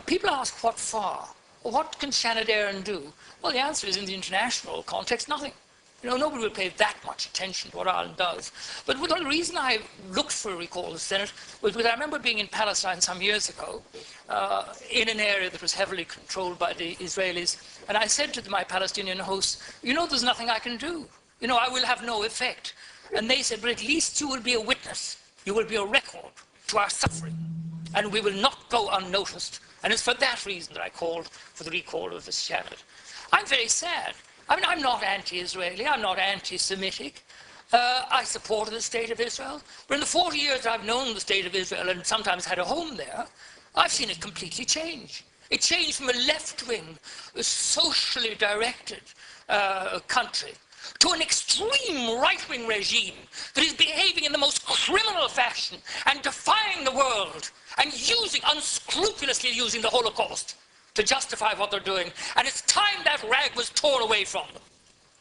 People ask what for? What can Shannon Aaron do? Well, the answer is, in the international context, nothing. You know, nobody will pay that much attention to what Ireland does. But the reason I looked for a recall of the Senate was because I remember being in Palestine some years ago, in an area that was heavily controlled by the Israelis, and I said to my Palestinian hosts, you know, there's nothing I can do. You know, I will have no effect. And they said, but at least you will be a witness. You will be a record to our suffering, and we will not go unnoticed. And it's for that reason that I called for the recall of the Senate. I'm very sad. I mean, I'm not anti-Israeli, I'm not anti-Semitic. I supported the State of Israel. But in the 40 years I've known the State of Israel and sometimes had a home there, I've seen it completely change. It changed from a left-wing, socially directed country to an extreme right-wing regime that is behaving in the most criminal fashion and defying the world and unscrupulously using the Holocaust to justify what they're doing. And it's time that rag was torn away from them.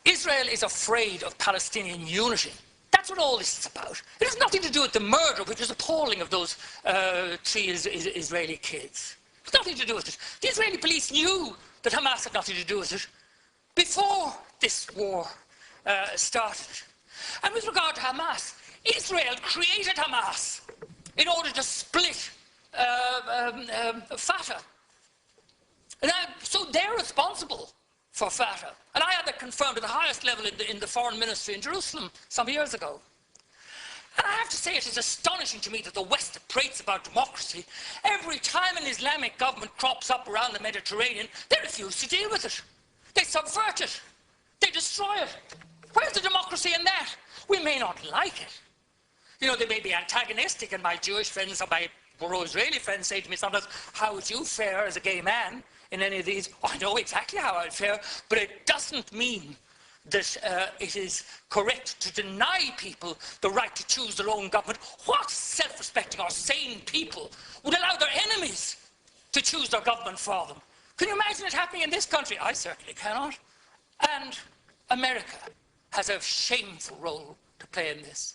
Israel is afraid of Palestinian unity. That's what all this is about. It has nothing to do with the murder, which is appalling, of those 3 Israeli kids. It's nothing to do with it. The Israeli police knew that Hamas had nothing to do with it before this war started. And with regard to Hamas, Israel created Hamas in order to split Fatah. So they're responsible for Fatah. And I had that confirmed at the highest level in the foreign ministry in Jerusalem some years ago. And I have to say, it is astonishing to me that the West prates about democracy. Every time an Islamic government crops up around the Mediterranean, they refuse to deal with it. They subvert it. They destroy it. Where's the democracy in that? We may not like it. You know, they may be antagonistic, and my Jewish friends or my Israeli friends say to me sometimes, how would you fare as a gay man in any of these? Oh, I know exactly how I'd fare, but it doesn't mean that it is correct to deny people the right to choose their own government. What self-respecting or sane people would allow their enemies to choose their government for them? Can you imagine it happening in this country? I certainly cannot. And America has a shameful role to play in this.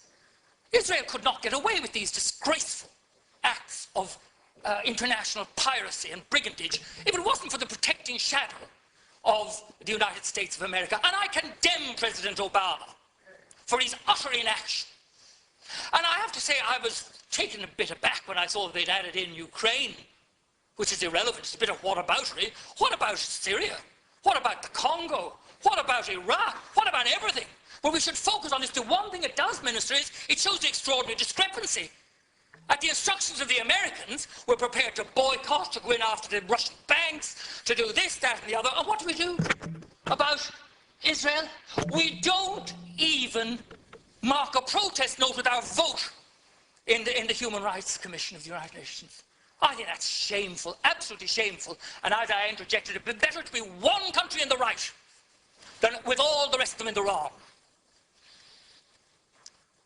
Israel could not get away with these disgraceful acts of international piracy and brigandage if it wasn't for the protecting shadow of the United States of America. And I condemn President Obama for his utter inaction. And I have to say, I was taken a bit aback when I saw that they'd added in Ukraine, which is irrelevant. It's a bit of whataboutery. What about Syria? What about the Congo? What about Iraq? What about everything? Well, we should focus on this. The one thing it does, Minister, is it shows the extraordinary discrepancy. At the instructions of the Americans, we're prepared to boycott, to go in after the Russian banks, to do this, that, and the other. And what do about Israel? We don't even mark a protest note with our vote in the Human Rights Commission of the United Nations. I think that's shameful, absolutely shameful. And as I interjected, it'd be better to be one country in the right than with all the rest of them in the wrong.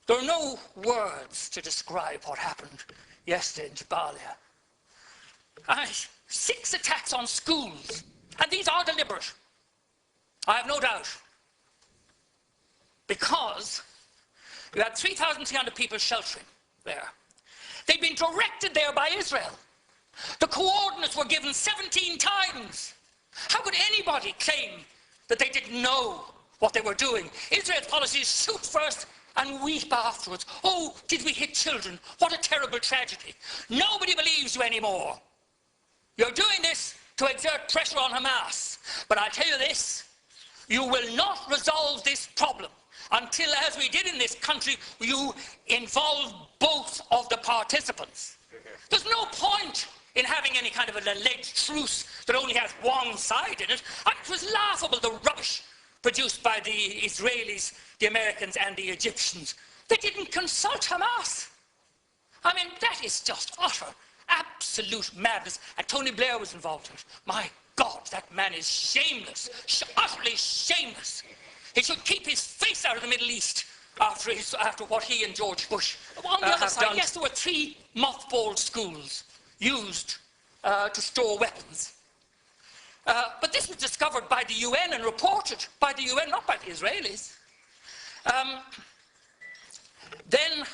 There are no words to describe what happened yesterday in Jabalia. 6 attacks on schools, and these are deliberate. I have no doubt. Because you had 3,300 people sheltering there. They'd been directed there by Israel. The coordinates were given 17 times. How could anybody claim that they didn't know what they were doing? Israel's policy is shoot first and weep afterwards. Oh, did we hit children? What a terrible tragedy. Nobody believes you anymore. You're doing this to exert pressure on Hamas. But I'll tell you this, you will not resolve this problem until, as we did in this country, you involve both of the participants. There's no point in having any kind of an alleged truce that only has one side in it. And it was laughable, the rubbish produced by the Israelis, the Americans, and the Egyptians. They didn't consult Hamas. I mean, that is just utter, absolute madness. And Tony Blair was involved in it. My God, that man is shameless, utterly shameless. He should keep his face out of the Middle East after what he and George Bush on the other side, done. Yes, there were 3 mothballed schools used to store weapons. But this was discovered by the UN and reported by the UN, not by the Israelis. Then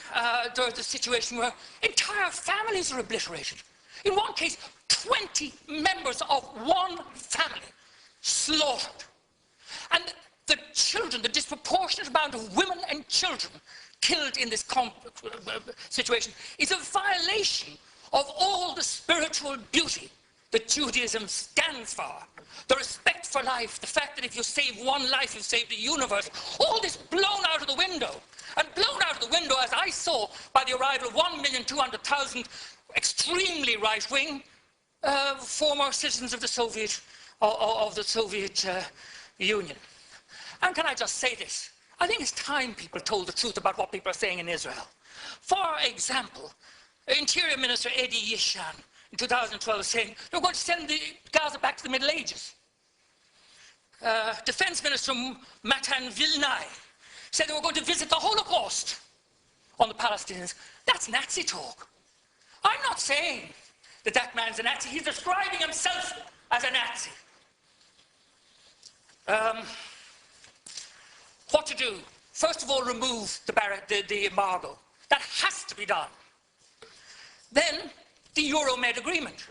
there's a situation where entire families are obliterated. In one case, 20 members of one family slaughtered. And the children, the disproportionate amount of women and children killed in this situation is a violation of all the spiritual beauty that Judaism stands for. The respect for life, the fact that if you save one life, you've saved the universe. All this blown out of the window. And blown out of the window, as I saw, by the arrival of 1,200,000 extremely right-wing former citizens of the Soviet Union. And can I just say this? I think it's time people told the truth about what people are saying in Israel. For example, Interior Minister Eddie Yishan in 2012 saying they're going to send the Gaza back to the Middle Ages. Defense Minister Matan Vilnai said they were going to visit the Holocaust on the Palestinians. That's Nazi talk. I'm not saying that that man's a Nazi. He's describing himself as a Nazi. What to do? First of all, remove the embargo. That has to be done. Then, the Euromed agreement.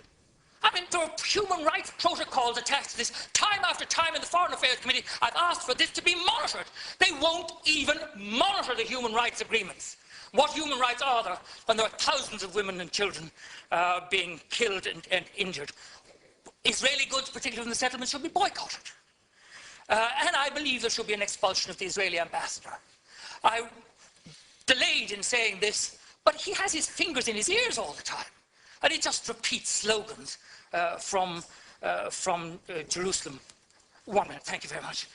I mean, there are human rights protocols attached to this. Time after time in the Foreign Affairs Committee, I've asked for this to be monitored. They won't even monitor the human rights agreements. What human rights are there when there are thousands of women and children being killed and injured? Israeli goods, particularly in the settlements, should be boycotted. And I believe there should be an expulsion of the Israeli ambassador. I delayed in saying this, but he has his fingers in his ears all the time. And he just repeats slogans from Jerusalem. 1 minute, thank you very much.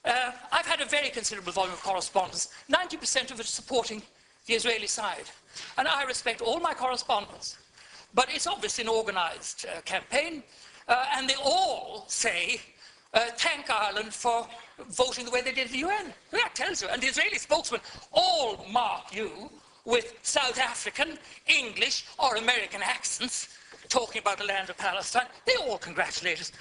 I've had a very considerable volume of correspondence, 90% of it supporting the Israeli side. And I respect all my correspondents. But it's obviously an organized campaign, and they all say, thank Ireland for voting the way they did at the UN. That tells you. And the Israeli spokesmen all mark you with South African, English, or American accents, talking about the land of Palestine. They all congratulate us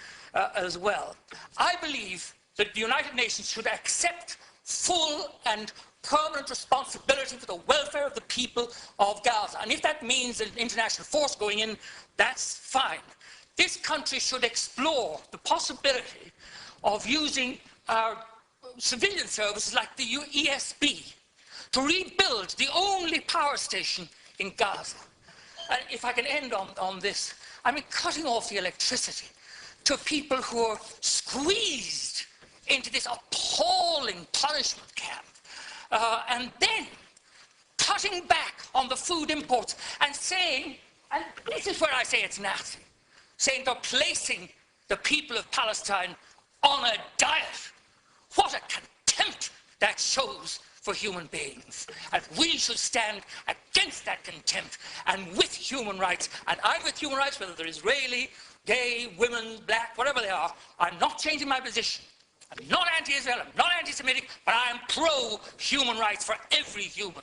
as well. I believe that the United Nations should accept full and permanent responsibility for the welfare of the people of Gaza. And if that means an international force going in, that's fine. This country should explore the possibility of using our civilian services like the ESB to rebuild the only power station in Gaza. And if I can end on this, I mean, cutting off the electricity to people who are squeezed into this appalling punishment camp, and then cutting back on the food imports and saying, and this is where I say it's Nazi, saying they're placing the people of Palestine on a diet. What a contempt that shows for human beings. And we should stand against that contempt and with human rights. And I'm with human rights, whether they're Israeli, gay, women, black, whatever they are. I'm not changing my position. I'm not anti-Israel, I'm not anti-Semitic, but I am pro-human rights for every human.